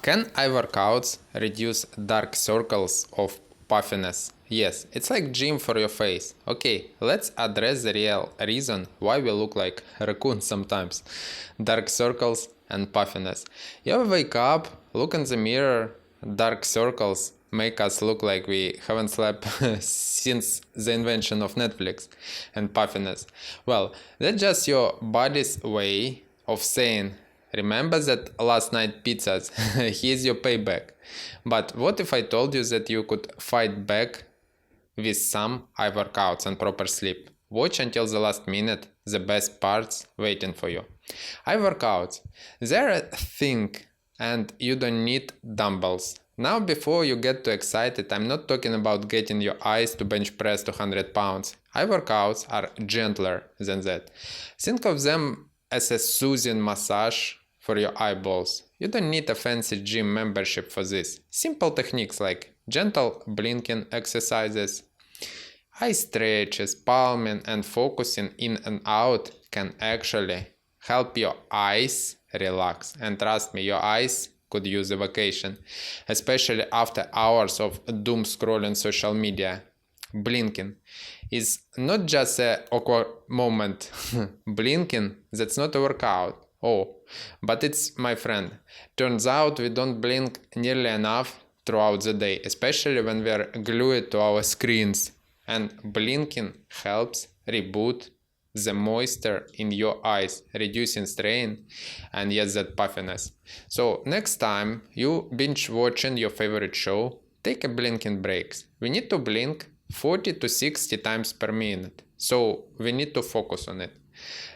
Can eye workouts reduce dark circles of puffiness? Yes, it's like gym for your face. Okay, let's address the real reason why we look like raccoons sometimes. Dark circles and puffiness. You ever wake up, look in the mirror, dark circles make us look like we haven't slept since the invention of Netflix. And puffiness. Well, that's just your body's way of saying, remember that last night pizzas? Here's your payback. But what if I told you that you could fight back with some eye workouts and proper sleep? Watch until the last minute, the best parts waiting for you. Eye workouts. They're a thing and you don't need dumbbells. Now before you get too excited, I'm not talking about getting your eyes to bench press 200 pounds. Eye workouts are gentler than that. Think of them as a soothing massage for your eyeballs. You don't need a fancy gym membership for this. Simple techniques like gentle blinking exercises, eye stretches, palming and focusing in and out can actually help your eyes relax. And trust me, your eyes could use a vacation, especially after hours of doom scrolling social media. Blinking is not just an awkward moment. Blinking, that's not a workout. Oh, but it's, my friend. Turns out we don't blink nearly enough throughout the day, especially when we are glued to our screens. And blinking helps reboot the moisture in your eyes, reducing strain and yes, that puffiness. So next time you binge watching your favorite show, take a blinking breaks. We need to blink 40 to 60 times per minute. So we need to focus on it.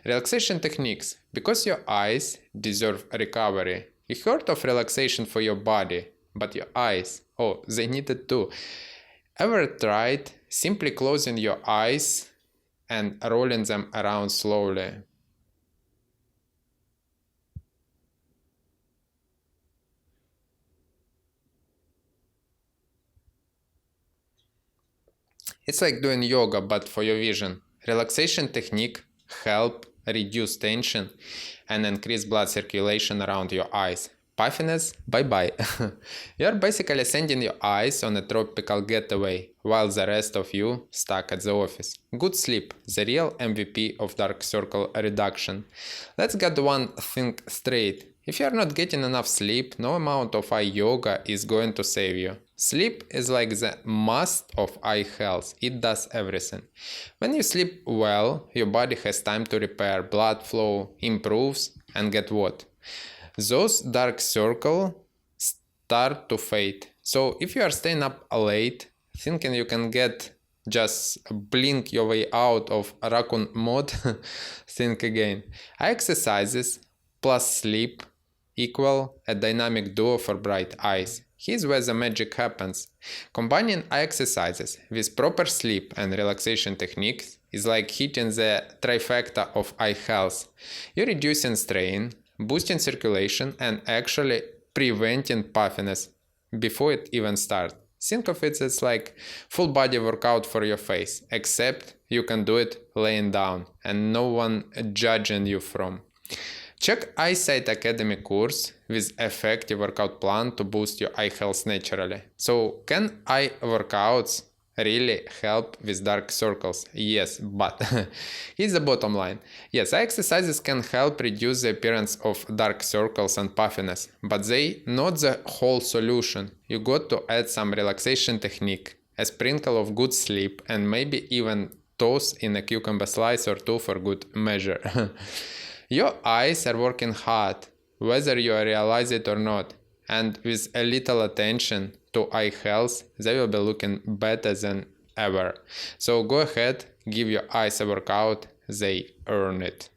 Relaxation techniques. Because your eyes deserve recovery. You heard of relaxation for your body, but your eyes, oh, they need it too. Ever tried simply closing your eyes and rolling them around slowly? It's like doing yoga but for your vision. Relaxation technique help reduce tension and increase blood circulation around your eyes. Puffiness, bye-bye. You're basically sending your eyes on a tropical getaway, while the rest of you stuck at the office. Good sleep, the real MVP of dark circle reduction. Let's get one thing straight. If you're not getting enough sleep, no amount of eye yoga is going to save you. Sleep is like the must of eye health. It does everything. When you sleep well, your body has time to repair, blood flow improves, and get what? Those dark circles start to fade. So if you are staying up late, thinking you can just blink your way out of raccoon mode, think again. Eye exercises plus sleep equal a dynamic duo for bright eyes. Here's where the magic happens. Combining eye exercises with proper sleep and relaxation techniques is like hitting the trifecta of eye health. You're reducing strain, boosting circulation, and actually preventing puffiness before it even starts. Think of it as like full body workout for your face, except you can do it laying down and no one judging you from. Check Eyesight Academy course with effective workout plan to boost your eye health naturally. So can eye workouts really help with dark circles? Yes, but here's the bottom line. Yes, eye exercises can help reduce the appearance of dark circles and puffiness, but they not the whole solution. You got to add some relaxation technique, a sprinkle of good sleep, and maybe even toss in a cucumber slice or two for good measure. Your eyes are working hard, whether you realize it or not, and with a little attention to eye health, they will be looking better than ever. So go ahead, give your eyes a workout, they earn it.